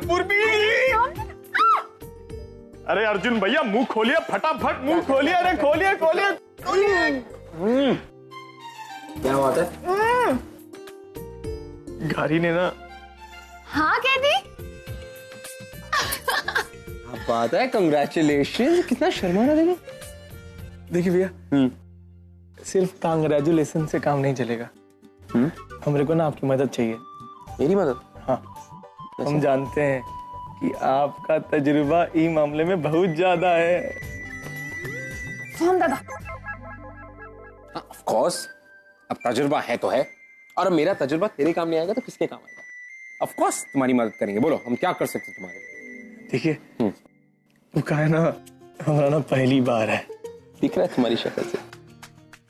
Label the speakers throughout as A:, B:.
A: पूर्वी। अरे अर्जुन भैया मुंह खोलिए फटाफट, मुंह खोलिए। अरे खोलिए खोलिए।
B: क्या बात है?
A: गारी ने ना।
C: हाँ कह दी।
B: बात है, कंग्रेचुलेशन। कितना शर्मा रहा देखो।
A: देखिए भैया, सिर्फ कांग्रेचुलेशन से काम नहीं चलेगा। हमरे को ना आपकी मदद चाहिए।
B: मेरी मदद?
A: हाँ, हम जानते हैं कि आपका तजुर्बा इस मामले में बहुत ज्यादा है।
C: सोहम दादा।
B: ऑफ कोर्स, अब तजुर्बा है तो है, और अब मेरा तजुर्बा तेरे काम नहीं आएगा तो किसके काम आएगा? ऑफ कोर्स तुम्हारी मदद करेंगे। बोलो हम क्या कर सकते हैं तुम्हारे लिए?
A: देखिए, वो कहा है ना, हमारा ना पहली बार है।
B: दिख रहा है तुम्हारी शक्ल से।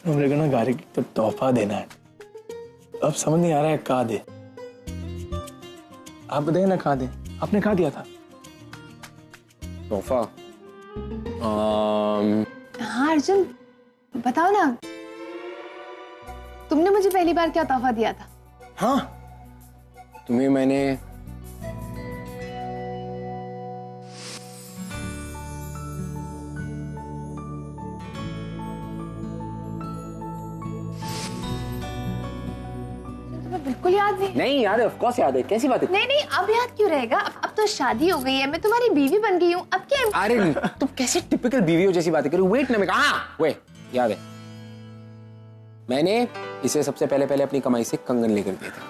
A: हमरे को ना गाड़ी की तो तोहफा देना है। अब समझ नहीं आ रहा है कहाँ दे। आप बताइए ना कहाँ दे। आपने कहाँ दिया था
B: तोहफा?
C: हाँ अर्जुन बताओ ना, तुमने मुझे पहली बार क्या तोहफा दिया था?
A: हाँ,
B: तुम्हें मैंने
C: बिल्कुल याद नहीं।
B: नहीं याद है, ऑफ कोर्स याद है। कैसी बात है?
C: नहीं नहीं, अब याद क्यों रहेगा? अब तो शादी हो गई है, मैं तुम्हारी बीवी बन गई हूँ, अब क्या?
B: अरे तुम कैसे टिपिकल बीवियों जैसी बातें करो। वेट ना, मैं कहा वे याद है, मैंने इसे सबसे पहले अपनी कमाई से कंगन लेकर दिया था।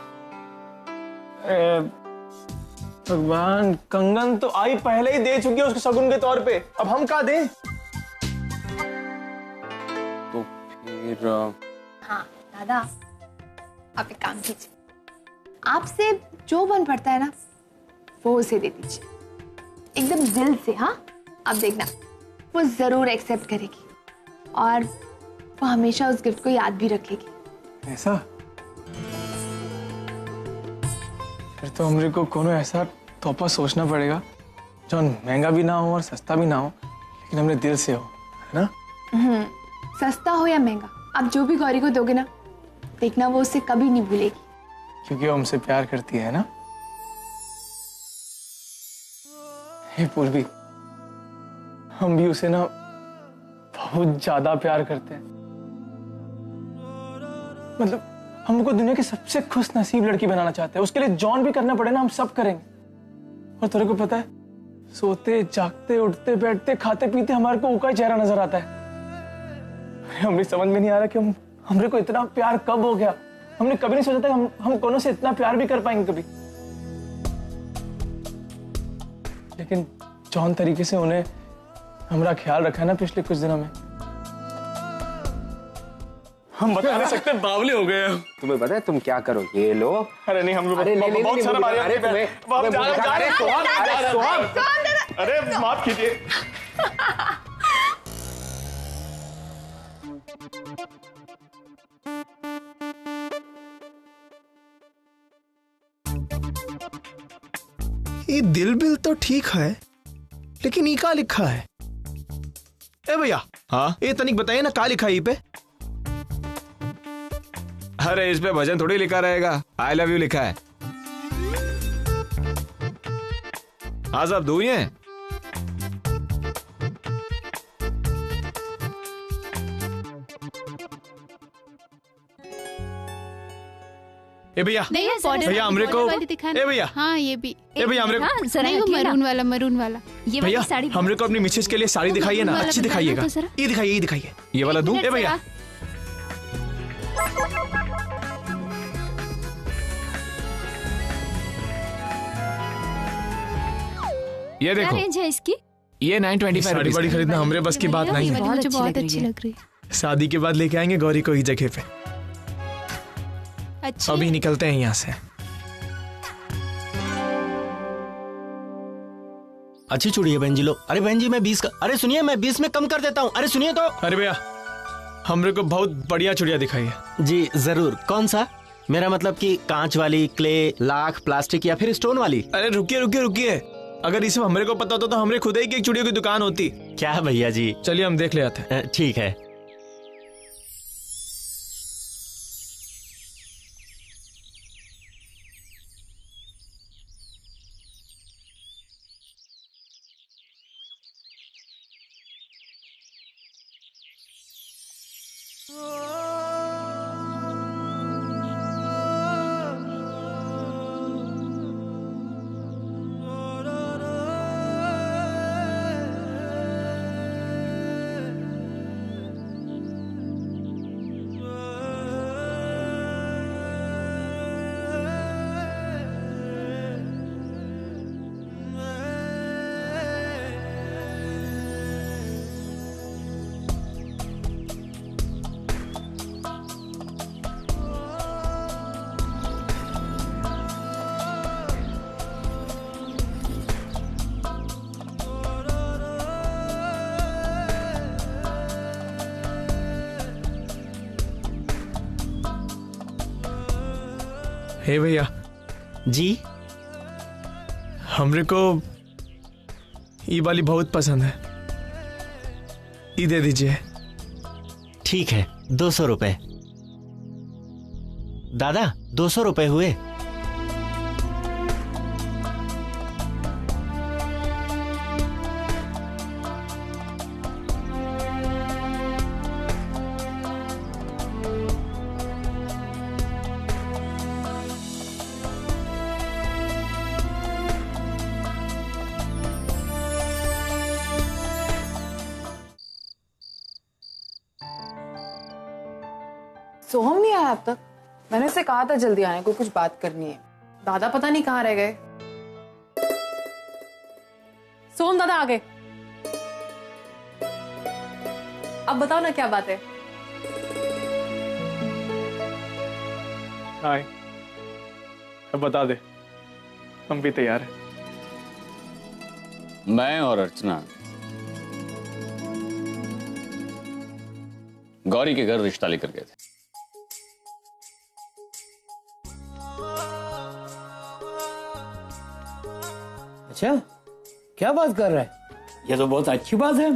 A: भगवान, कंगन तो आई पहले ही दे चुकी है उसको शगुन के तौर पे। अब हम कहाँ दें?
B: तो फिर
C: हाँ दादा, आप एक काम कीजिए, आपसे जो बन पड़ता है ना वो उसे दे दीजिए, एकदम दिल से। हाँ, आप देखना वो जरूर एक्सेप्ट करेगी और वो हमेशा उस गिफ्ट को याद भी रखेगी।
A: ऐसा? फिर तो हमरे को कोनो ऐसा तोहफा सोचना पड़ेगा जो महंगा भी ना हो और सस्ता भी ना हो, लेकिन हमरे दिल से हो, है ना?
C: सस्ता हो या महंगा, आप जो भी गौरी को दोगे ना, देखना वो उसे कभी नहीं भूलेगी,
A: क्योंकि वो हमसे प्यार करती है ना। हे पूर्वी, हम भी उसे ना बहुत ज्यादा प्यार करते हैं। मतलब हमको दुनिया की सबसे खुश नसीब लड़की बनाना चाहते हैं। उसके लिए जॉन भी करना पड़े ना, हम सब करेंगे। और तेरे को पता है, सोते जागते उठते बैठते खाते पीते हमारे को उसका ही चेहरा नजर आता है। हमें समझ में नहीं आ रहा कि हमरे को इतना प्यार कब हो गया। हमने कभी नहीं सोचा था हम कोनो से इतना प्यार भी कर पाएंगे कभी। लेकिन जौन तरीके से उन्हें हमारा ख्याल रखा है ना पिछले कुछ दिनों में, हम बता नहीं सकते, बावले हो गए।
B: तुम्हें पता है तुम क्या करो? ये लो।
A: अरे नहीं, हम लोग
B: अरे
A: बहुत सारा मारे।
B: अरे
A: अरे माफ कीजिए।
D: ये दिल बिल तो ठीक है, लेकिन ये का लिखा है? ए भैया,
E: हाँ,
D: ये तनिक बताइए ना का लिखा है ये पे?
E: अरे इस पे भजन थोड़ी लिखा रहेगा, आई लव यू लिखा है। हाँ साहब, दो ही हैं।
D: ए भैया, भैया हमरे को, ए भैया,
F: हाँ ये भी,
D: ए भैया हमरे को,
F: नहीं वो मरून वाला ये
D: भैया
F: साड़ी
D: हमरे को अपनी मिसेज के लिए साड़ी दिखाइए ना, अच्छी दिखाइएगा। ये दिखाइए, ये दिखाइए,
E: ये वाला दूं?
D: ए भैया,
E: ये देखो,
F: रेंज है इसकी?
E: ये 925
D: साड़ी बड़ी खरीदना हमरे बस की बात नहीं है।
F: मुझे बहुत अच्छी लग रही है।
D: शादी के बाद लेके आएंगे गौरी को इस जगह पे।
F: अच्छा,
D: अभी निकलते हैं यहाँ से।
G: अच्छी चूड़ी है बहन जी। लो। अरे बहन जी मैं 20 का, अरे सुनिए मैं 20 में कम कर देता हूँ। अरे सुनिए तो।
D: अरे भैया हमरे को बहुत बढ़िया चूड़िया दिखाई है।
G: जी जरूर। कौन सा? मेरा मतलब कि कांच वाली, क्ले, लाख, प्लास्टिक या फिर स्टोन वाली?
D: अरे रुकिए रुकिए रुकिए, अगर इसे हमरे को पता होता तो हमरे खुद ही की एक चूड़ियों की दुकान होती।
G: क्या भैया जी?
D: चलिए हम देख ले आते हैं।
G: ठीक है।
D: हे भैया,
G: जी।
D: हमरे को ये वाली बहुत पसंद है, ये दे दीजिए।
G: ठीक है, 200 रुपए। दादा 200 रुपए हुए।
H: सोहम नहीं आया अब तक। मैंने उसे कहा था जल्दी आने को, कुछ बात करनी है। दादा पता नहीं कहाँ रह गए। सोहम दादा आ गए। अब बताओ ना क्या बात है।
A: हाय, अब बता दे, हम भी तैयार हैं।
I: मैं और अर्चना गौरी के घर रिश्ता लेकर गए थे।
J: अच्छा, क्या बात कर रहा है? ये तो बहुत अच्छी बात है।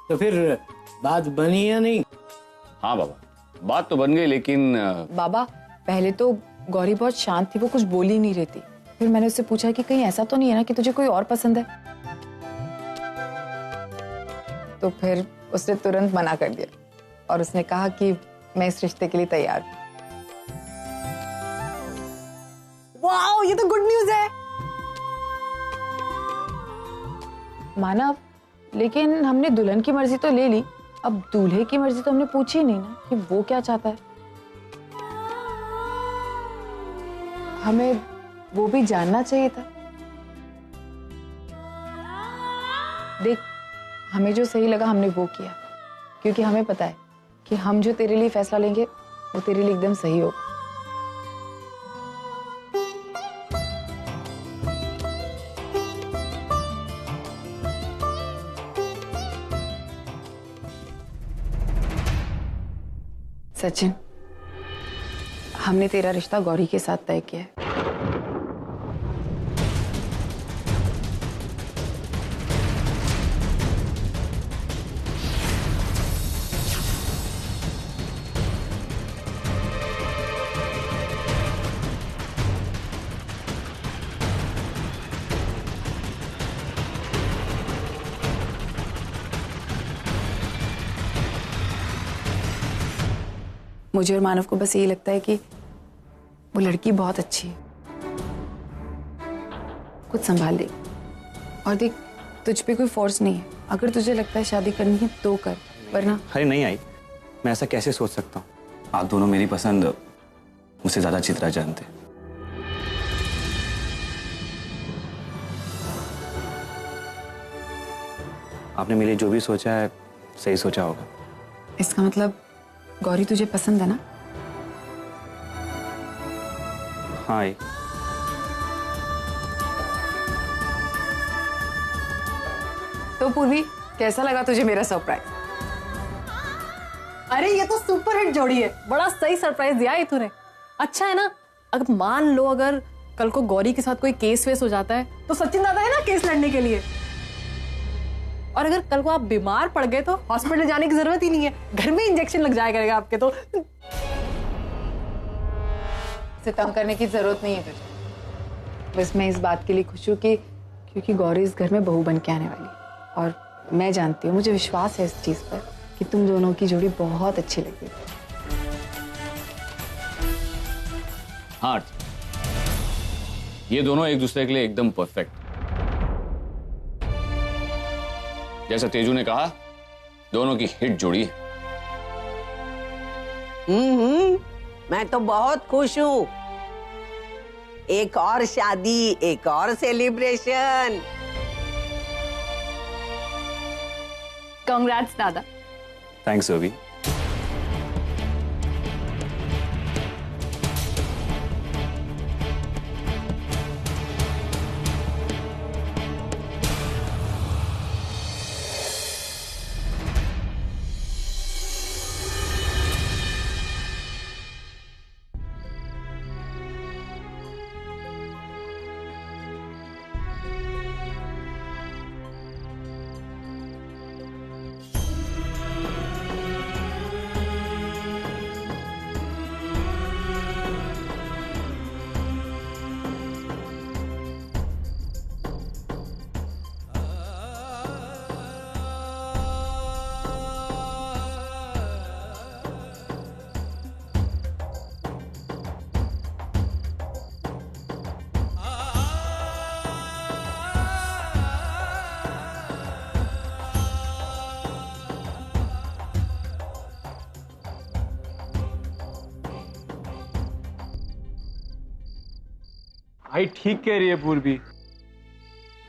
J: तो फिर बात बनी या नहीं?
I: हाँ बाबा, बात तो बन गई, लेकिन
H: बाबा पहले तो गौरी बहुत शांत थी, वो कुछ बोल ही नहीं रही थी। फिर मैंने उससे पूछा कि कहीं ऐसा तो नहीं है ना कि तुझे कोई और पसंद है। तो फिर उसने तुरंत मना कर दिया और उसने कहा कि मैं इस रिश्ते के लिए तैयार हूं। वाओ, ये तो गुड न्यूज है। मानव, लेकिन हमने दुल्हन की मर्जी तो ले ली, अब दूल्हे की मर्जी तो हमने पूछी नहीं ना कि वो क्या चाहता है। हमें वो भी जानना चाहिए था। देख, हमें जो सही लगा हमने वो किया, क्योंकि हमें पता है कि हम जो तेरे लिए फैसला लेंगे वो तेरे लिए एकदम सही होगा। सचिन, हमने तेरा रिश्ता गौरी के साथ तय किया है। मुझे और मानव को बस यही लगता है कि वो लड़की बहुत अच्छी है, कुछ संभाल देगी। और देख, तुझ पे कोई फोर्स नहीं है। अगर तुझे लगता है शादी करनी है तो कर, वरना।
K: अरे नहीं आई, मैं ऐसा कैसे सोच सकता हूँ? आप दोनों मेरी पसंद मुझसे ज्यादा अच्छी तरह जानते हैं। आपने मेरे लिए जो भी सोचा है सही सोचा होगा।
H: इसका मतलब गौरी तुझे पसंद है ना?
K: हाँ आई।
H: तो पूर्वी, कैसा लगा तुझे मेरा सरप्राइज?
L: अरे ये तो सुपर हिट जोड़ी है, बड़ा सही सरप्राइज दिया है तूने। अच्छा है ना, अगर मान लो अगर कल को गौरी के साथ कोई केस वेस हो जाता है तो सचिन दादा है ना केस लड़ने के लिए। और अगर कल को आप बीमार पड़ गए तो हॉस्पिटल जाने की जरूरत ही नहीं है, घर में इंजेक्शन लग जाया करेगा आपके। तो
H: से तंग करने की जरूरत नहीं है तुझे। बस मैं इस बात के लिए खुश हूँ कि क्योंकि गौरी इस घर में बहू बन के आने वाली है और मैं जानती हूँ, मुझे विश्वास है इस चीज पर कि तुम दोनों की जोड़ी बहुत अच्छी लगती है।
I: हाँ, ये दोनों एक दूसरे के लिए एकदम परफेक्ट। जैसा तेजू ने कहा, दोनों की हिट जोड़ी है।
M: मैं तो बहुत खुश हूँ। एक और शादी, एक और सेलिब्रेशन।
C: कांग्रेट्स दादा।
K: थैंक्स ओवी।
A: भाई ठीक कह रही है पूर्वी,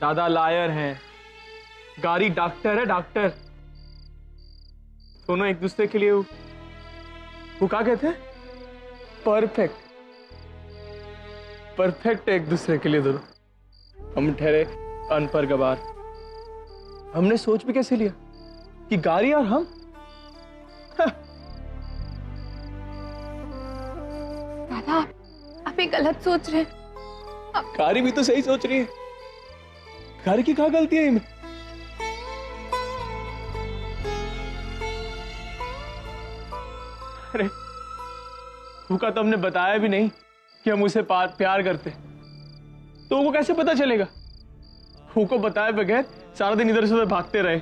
A: दादा लायर हैं, गारी डॉक्टर है, डॉक्टर। दोनों एक दूसरे के लिए वो क्या कहते हैं, परफेक्ट परफेक्ट है एक दूसरे के लिए दोनों। हम ठहरे अनपढ़ गवार, हमने सोच भी कैसे लिया कि गारी और हम।
C: दादा आप ये गलत सोच रहे हैं।
A: गारी भी तो सही सोच रही है, गारी की क्या गलती है इनमें? अरे भूखा तो हमने बताया भी नहीं कि हम उसे प्यार करते, तो वो कैसे पता चलेगा? को बताए बगैर सारा दिन इधर से उधर भागते रहे,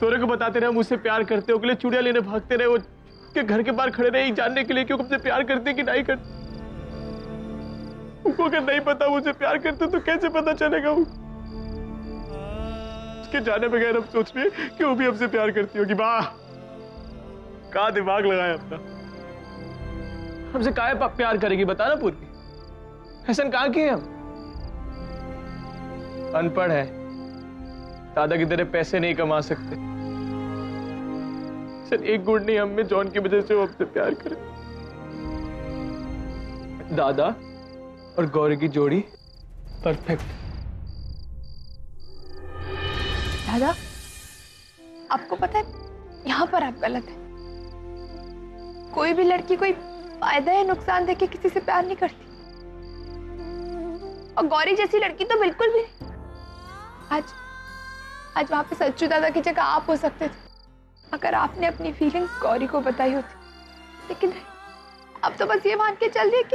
A: तोरे को बताते रहे हम उससे प्यार करते हो, के लिए चूड़ियां लेने भागते रहे, वो के घर के बाहर खड़े रहे जानने के लिए कि वो हमसे प्यार करते कि नहीं करते। उनको अगर नहीं पता मुझे प्यार करते तो कैसे पता चलेगा? वो उसके जाने बगैर हम सोच रहे कि वो भी हमसे प्यार करती होगी। वाह, कहाँ दिमाग लगाया अपना। हमसे काहे प्यार करेगी बता ना पूरी, ऐसा कहाँ किए हम? अनपढ़ है, दादा की तरह पैसे नहीं कमा सकते। सर एक गुण नहीं हम में जॉन की वजह से वो हमसे प्यार करे। दादा और गौरी की जोड़ी परफेक्ट।
C: दादा आपको पता है यहाँ पर आप गलत है। कोई भी लड़की कोई फायदा या नुकसान देके किसी से प्यार नहीं करती, और गौरी जैसी लड़की तो बिल्कुल भी नहीं। आज वहां पे सच्चू दादा की जगह आप हो सकते थे अगर आपने अपनी फीलिंग्स गौरी को बताई होती, लेकिन अब तो बस ये मान के चल रही है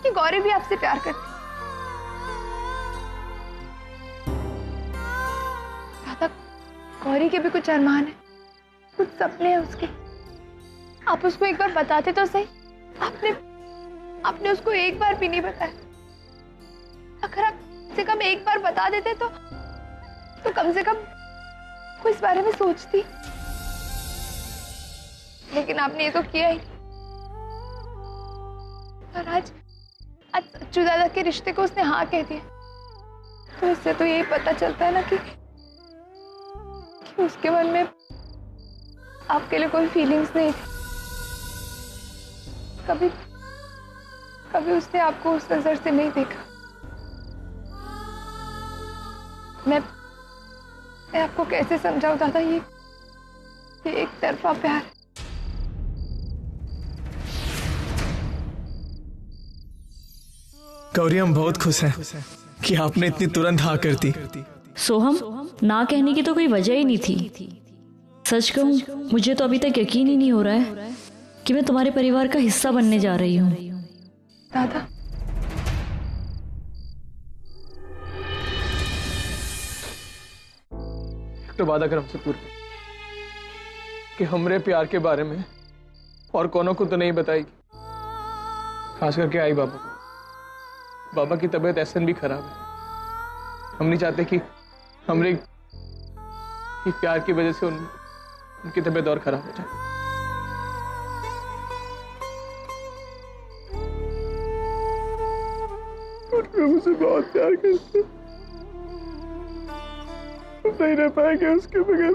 C: कि गौरी भी आपसे प्यार करती। दादा गौरी के भी कुछ अरमान है, कुछ सपने हैं उसके। आप उसको एक बार बताते तो सही। आपने उसको एक बार भी नहीं बताया। अगर आप से कम एक बार बता देते तो कम से कम वो इस बारे में सोचती, लेकिन आपने ये तो किया ही। और आज सच्चू दादा के रिश्ते को उसने हाँ कह दिया, तो इससे तो यही पता चलता है ना कि उसके मन में आपके लिए कोई फीलिंग्स नहीं थी। कभी उसने आपको उस नजर से नहीं देखा। मैं आपको कैसे समझाऊं दादा, ये एक तरफा प्यार है।
A: गौरी हम बहुत खुश हैं कि आपने इतनी तुरंत हाँ कर दी।
N: सोहम, ना कहने की तो कोई वजह ही नहीं थी। सच कहूं मुझे तो अभी तक यकीन ही नहीं हो रहा है कि मैं तुम्हारे परिवार का हिस्सा बनने जा रही हूँ।
C: दादा
A: तो वादा कर हमसे पूर्व कि हमरे प्यार के बारे में और कोनो को तो नहीं बताएगी, खास करके आई बाबा को। बाबा की तबीयत ऐसे भी खराब है। हम नहीं चाहते कि हमरे प्यार की वजह से उनकी तबीयत और खराब हो जाए। मुझे बहुत प्यार करते, नहीं रह पाएंगे उसके बगैर।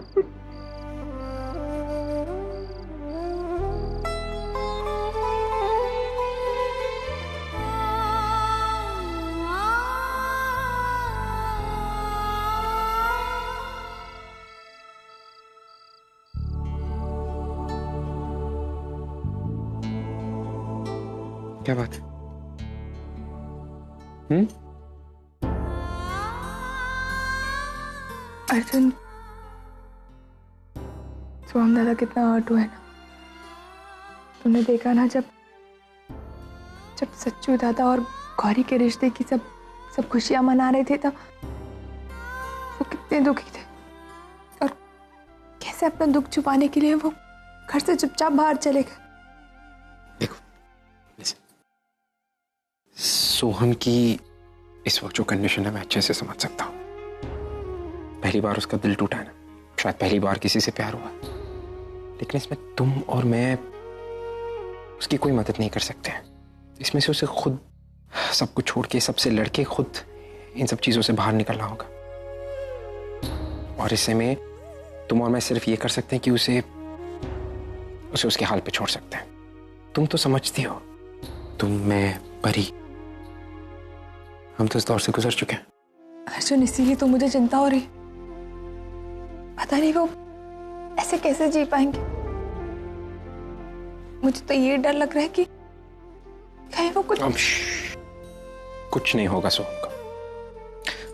B: क्या बात है?
C: अर्जुन, सोहम दादा कितना हर्ट हुआ है ना। तुमने देखा ना जब सच्चू दादा और गौरी के रिश्ते की सब खुशियां मना रहे थे, तब वो कितने दुखी थे और कैसे अपना दुख छुपाने के लिए वो घर से चुपचाप बाहर चले गए।
B: सोहम की इस वक्त जो कंडीशन है मैं अच्छे से समझ सकता हूँ। पहली बार उसका दिल टूटा है ना, शायद पहली बार किसी से प्यार हुआ, लेकिन इसमें तुम और मैं उसकी कोई मदद नहीं कर सकते हैं। इसमें से उसे खुद सब कुछ छोड़ के, सबसे लड़के, खुद इन सब चीजों से बाहर निकलना होगा। और इससे में तुम और मैं सिर्फ ये कर सकते हैं कि उसे उसके हाल पे छोड़ सकते हैं। तुम तो समझती हो, तुम, मैं, परी, हम तो इस दौर से गुजर चुके हैं।
C: अर्जुन, इसीलिए तो मुझे चिंता हो रही। पता नहीं वो ऐसे कैसे जी पाएंगे। मुझे तो ये डर लग रहा है कि कहीं वो
B: कुछ नहीं होगा सोहम का।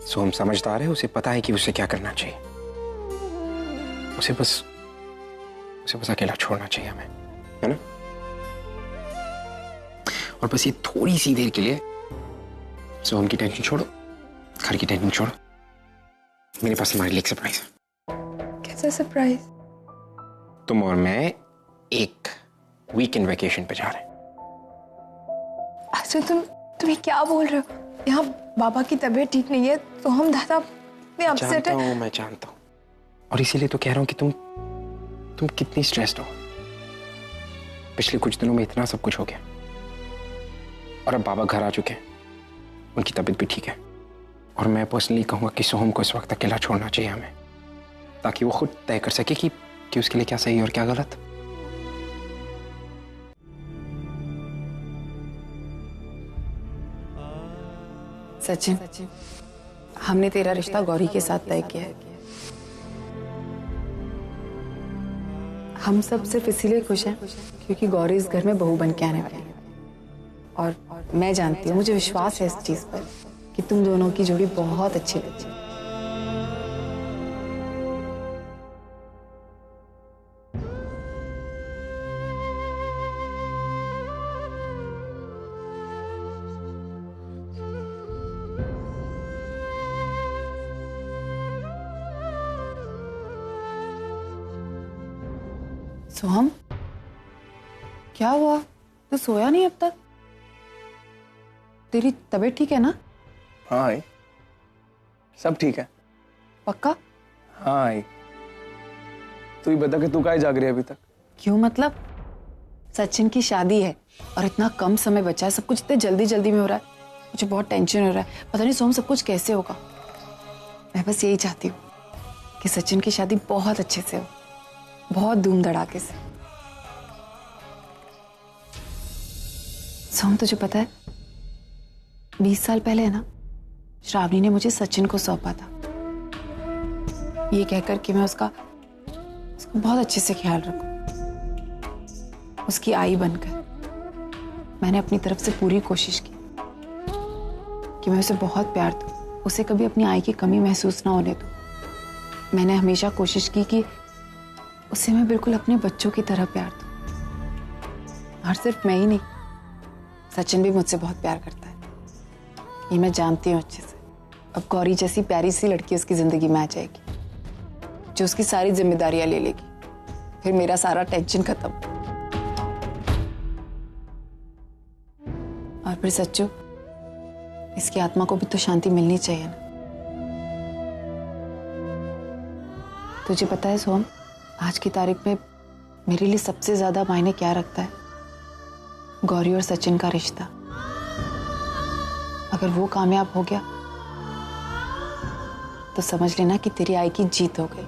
B: सोहम समझदार है, उसे पता है कि उसे क्या करना चाहिए। उसे बस अकेला छोड़ना चाहिए हमें, है ना? और बस ये थोड़ी सी देर के लिए सोहम की टेंशन छोड़ो, घर की टेंशन छोड़ो। मेरे पास तुम्हारे लिए एक सरप्राइज है।
C: कैसा सरप्राइज?
B: तुम और मैं एक वीकेंड वेकेशन पे जा रहे हैं।
C: अच्छा, तुम ये क्या बोल रहे हो? यहाँ बाबा की तबीयत ठीक नहीं है तो हम दादा अपसेट है।
B: मैं जानता हूँ, और इसीलिए तो कह रहा हूँ कि तुम कितनी स्ट्रेस्ड हो। पिछले कुछ दिनों में इतना सब कुछ हो गया, और अब बाबा घर आ चुके हैं, उनकी तबीयत भी ठीक है। और मैं पर्सनली कहूँगा कि सोहम को इस वक्त अकेला छोड़ना चाहिए हमें, ताकि वो खुद तय कर सके कि उसके लिए क्या सही और क्या गलत।
H: सचिन, हमने तेरा रिश्ता गौरी के साथ तय किया है। हम सब सिर्फ इसीलिए खुश हैं क्योंकि गौरी इस घर में बहू बन के आने वाली है। और मैं जानती हूँ, मुझे विश्वास है इस चीज पर कि तुम दोनों की जोड़ी बहुत अच्छी लगती है। सोहम, क्या हुआ? तू सोया नहीं अब तक? तेरी तबीयत ठीक है ना?
A: हाँ आई, सब ठीक है।
H: पक्का?
A: हाँ आई। तू ही बता कि तू काहे जाग रही है अभी तक?
H: क्यों मतलब? सचिन की शादी है और इतना कम समय बचा है, सब कुछ इतने जल्दी जल्दी में हो रहा है। मुझे बहुत टेंशन हो रहा है, पता नहीं सोहम सब कुछ कैसे होगा। मैं बस यही चाहती हूँ कि सचिन की शादी बहुत अच्छे से हो, बहुत धूम धड़ाके से। सोहम, तुझे पता है 20 साल पहले ना, श्रावणी ने मुझे सचिन को सौंपा था, ये कहकर कि मैं उसका बहुत अच्छे से ख्याल रखूं, उसकी आई बनकर। मैंने अपनी तरफ से पूरी कोशिश की कि मैं उसे बहुत प्यार दूं, उसे कभी अपनी आई की कमी महसूस ना होने दूं। मैंने हमेशा कोशिश की कि उसे मैं बिल्कुल अपने बच्चों की तरह प्यार दूं। और सिर्फ मैं ही नहीं, सचिन भी मुझसे बहुत प्यार करता है, ये मैं जानती हूँ अच्छे से। अब गौरी जैसी प्यारी सी लड़की उसकी जिंदगी में आ जाएगी, जो उसकी सारी जिम्मेदारियां ले लेगी, फिर मेरा सारा टेंशन खत्म। और फिर सच्चू, इसकी आत्मा को भी तो शांति मिलनी चाहिए ना। तुझे पता है सोहम, आज की तारीख में मेरे लिए सबसे ज्यादा मायने क्या रखता है? गौरी और सचिन का रिश्ता। अगर वो कामयाब हो गया तो समझ लेना कि तेरी आई की जीत हो गई।